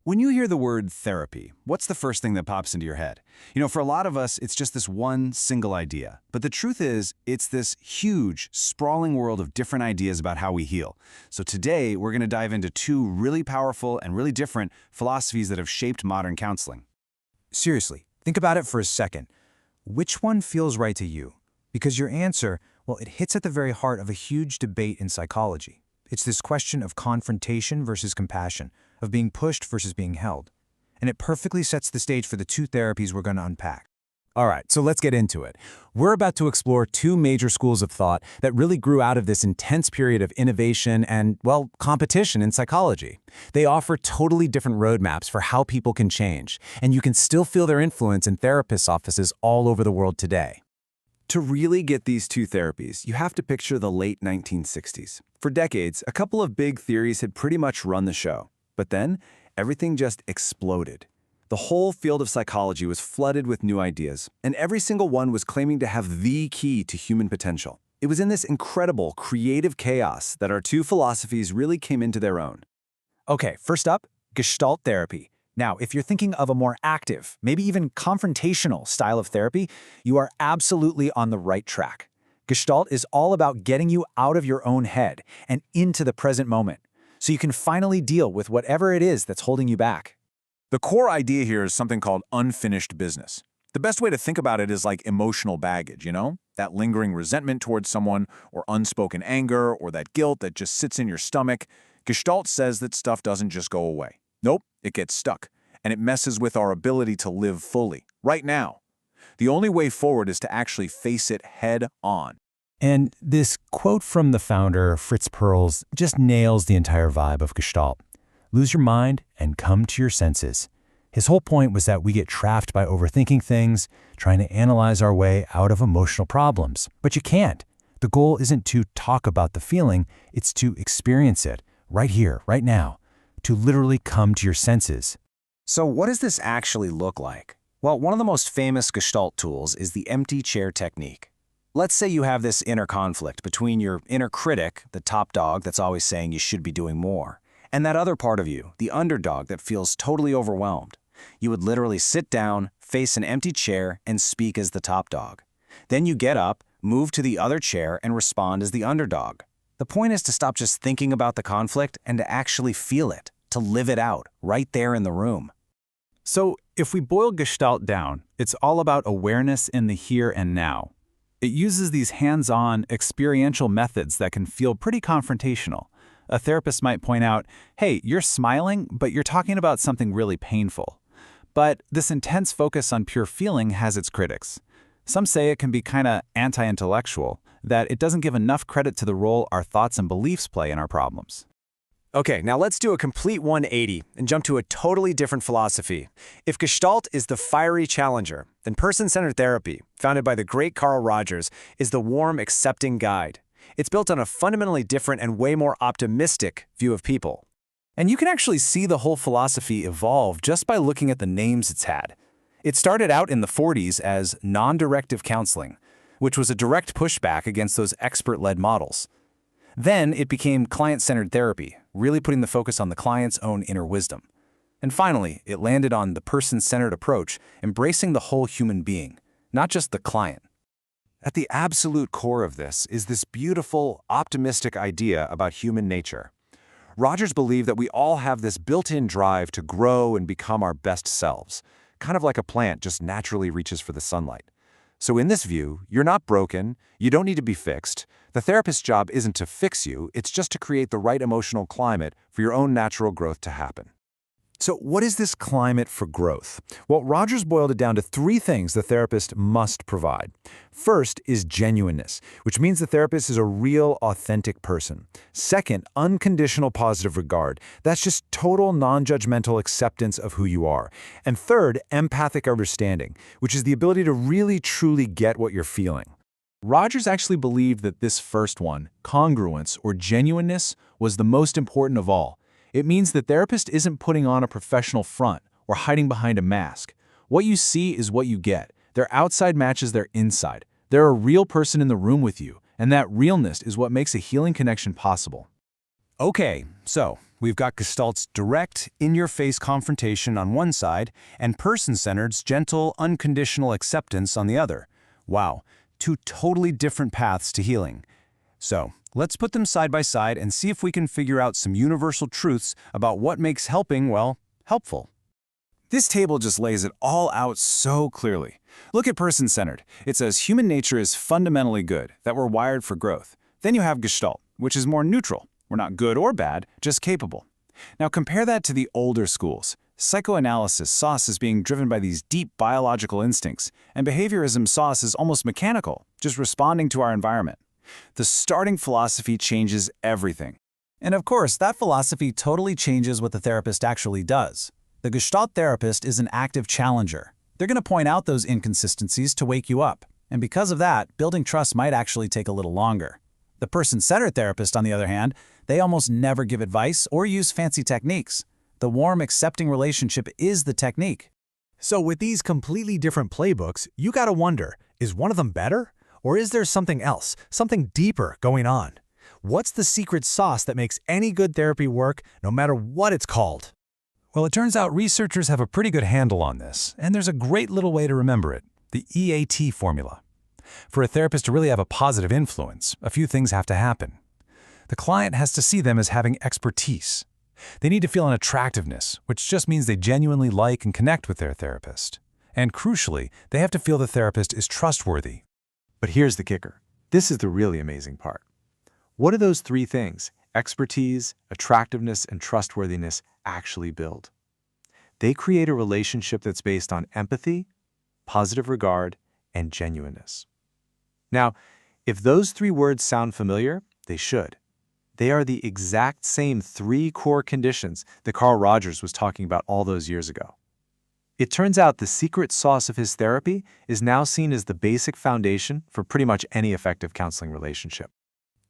When you hear the word therapy, what's the first thing that pops into your head? For a lot of us, it's just this one single idea. But the truth is, it's this huge, sprawling world of different ideas about how we heal. So today, we're going to dive into two really powerful and really different philosophies that have shaped modern counseling. Seriously, think about it for a second. Which one feels right to you? Because your answer, well, it hits at the very heart of a huge debate in psychology. It's this question of confrontation versus compassion, of being pushed versus being held. And it perfectly sets the stage for the two therapies we're going to unpack. All right, so let's get into it. We're about to explore two major schools of thought that really grew out of this intense period of innovation and, well, competition in psychology. They offer totally different roadmaps for how people can change, and you can still feel their influence in therapists' offices all over the world today. To really get these two therapies, you have to picture the late 1960s. For decades, a couple of big theories had pretty much run the show. But then, everything just exploded. The whole field of psychology was flooded with new ideas, and every single one was claiming to have the key to human potential. It was in this incredible, creative chaos that our two philosophies really came into their own. Okay, first up, Gestalt therapy. Now, if you're thinking of a more active, maybe even confrontational style of therapy, you are absolutely on the right track. Gestalt is all about getting you out of your own head and into the present moment, so you can finally deal with whatever it is that's holding you back. The core idea here is something called unfinished business. The best way to think about it is like emotional baggage, That lingering resentment towards someone, or unspoken anger, or that guilt that just sits in your stomach. Gestalt says that stuff doesn't just go away. Nope, it gets stuck, and it messes with our ability to live fully, right now. The only way forward is to actually face it head on. And this quote from the founder, Fritz Perls, just nails the entire vibe of Gestalt. Lose your mind and come to your senses. His whole point was that we get trapped by overthinking things, trying to analyze our way out of emotional problems. But you can't. The goal isn't to talk about the feeling, it's to experience it, right here, right now, to literally come to your senses. So what does this actually look like? Well, one of the most famous Gestalt tools is the empty chair technique. Let's say you have this inner conflict between your inner critic, the top dog that's always saying you should be doing more, and that other part of you, the underdog that feels totally overwhelmed. You would literally sit down, face an empty chair, and speak as the top dog. Then you get up, move to the other chair, and respond as the underdog. The point is to stop just thinking about the conflict and to actually feel it, to live it out, right there in the room. So, if we boil Gestalt down, it's all about awareness in the here and now. It uses these hands-on, experiential methods that can feel pretty confrontational. A therapist might point out, hey, you're smiling, but you're talking about something really painful. But this intense focus on pure feeling has its critics. Some say it can be kinda anti-intellectual, that it doesn't give enough credit to the role our thoughts and beliefs play in our problems. Okay, now let's do a complete 180 and jump to a totally different philosophy. If Gestalt is the fiery challenger, then person-centered therapy, founded by the great Carl Rogers, is the warm, accepting guide. It's built on a fundamentally different and way more optimistic view of people. And you can actually see the whole philosophy evolve just by looking at the names it's had. It started out in the 40s as non-directive counseling, which was a direct pushback against those expert-led models. Then it became client-centered therapy, really putting the focus on the client's own inner wisdom. And finally, it landed on the person-centered approach, embracing the whole human being, not just the client. At the absolute core of this is this beautiful, optimistic idea about human nature. Rogers believed that we all have this built-in drive to grow and become our best selves, kind of like a plant just naturally reaches for the sunlight. So in this view, you're not broken, you don't need to be fixed. The therapist's job isn't to fix you, it's just to create the right emotional climate for your own natural growth to happen. So what is this climate for growth? Well, Rogers boiled it down to three things the therapist must provide. First is genuineness, which means the therapist is a real, authentic person. Second, unconditional positive regard. That's just total non-judgmental acceptance of who you are. And third, empathic understanding, which is the ability to really, truly get what you're feeling. Rogers actually believed that this first one, congruence or genuineness, was the most important of all. It means the therapist isn't putting on a professional front or hiding behind a mask. What you see is what you get. Their outside matches their inside. They're a real person in the room with you, and that realness is what makes a healing connection possible. Okay, so We've got Gestalt's direct, in-your-face confrontation on one side and person-centered's gentle, unconditional acceptance on the other. Wow, two totally different paths to healing. So, let's put them side by side and see if we can figure out some universal truths about what makes helping, well, helpful. This table just lays it all out so clearly. Look at person-centered. It says human nature is fundamentally good, that we're wired for growth. Then you have Gestalt, which is more neutral. We're not good or bad, just capable. Now compare that to the older schools. Psychoanalysis saw us as being driven by these deep biological instincts, and behaviorism saw us as almost mechanical, just responding to our environment. The starting philosophy changes everything. And of course, that philosophy totally changes what the therapist actually does. The Gestalt therapist is an active challenger. They're going to point out those inconsistencies to wake you up. And because of that, building trust might actually take a little longer. The person-centered therapist, on the other hand, they almost never give advice or use fancy techniques. The warm, accepting relationship is the technique. So with these completely different playbooks, you gotta wonder, is one of them better? Or is there something else, something deeper going on? What's the secret sauce that makes any good therapy work, no matter what it's called? Well, it turns out researchers have a pretty good handle on this, and there's a great little way to remember it, the EAT formula. For a therapist to really have a positive influence, a few things have to happen. The client has to see them as having expertise. They need to feel an attractiveness, which just means they genuinely like and connect with their therapist. And crucially, they have to feel the therapist is trustworthy. But here's the kicker. This is the really amazing part. What do those three things, expertise, attractiveness, and trustworthiness, actually build? They create a relationship that's based on empathy, positive regard, and genuineness. Now, if those three words sound familiar, they should. They are the exact same three core conditions that Carl Rogers was talking about all those years ago. It turns out the secret sauce of his therapy is now seen as the basic foundation for pretty much any effective counseling relationship.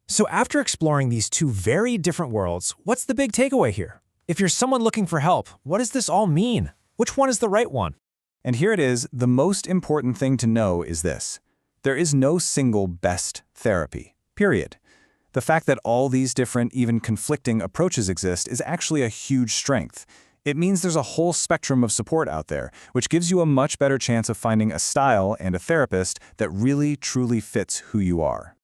So after exploring these two very different worlds, what's the big takeaway here? If you're someone looking for help, what does this all mean? Which one is the right one? And here it is, the most important thing to know is this. There is no single best therapy, period. The fact that all these different, even conflicting approaches exist is actually a huge strength. It means there's a whole spectrum of support out there, which gives you a much better chance of finding a style and a therapist that really, truly fits who you are.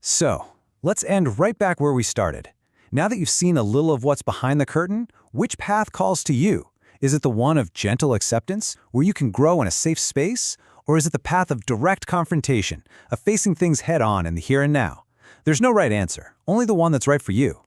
So, let's end right back where we started. Now that you've seen a little of what's behind the curtain, which path calls to you? Is it the one of gentle acceptance, where you can grow in a safe space? Or is it the path of direct confrontation, of facing things head-on in the here and now? There's no right answer, only the one that's right for you.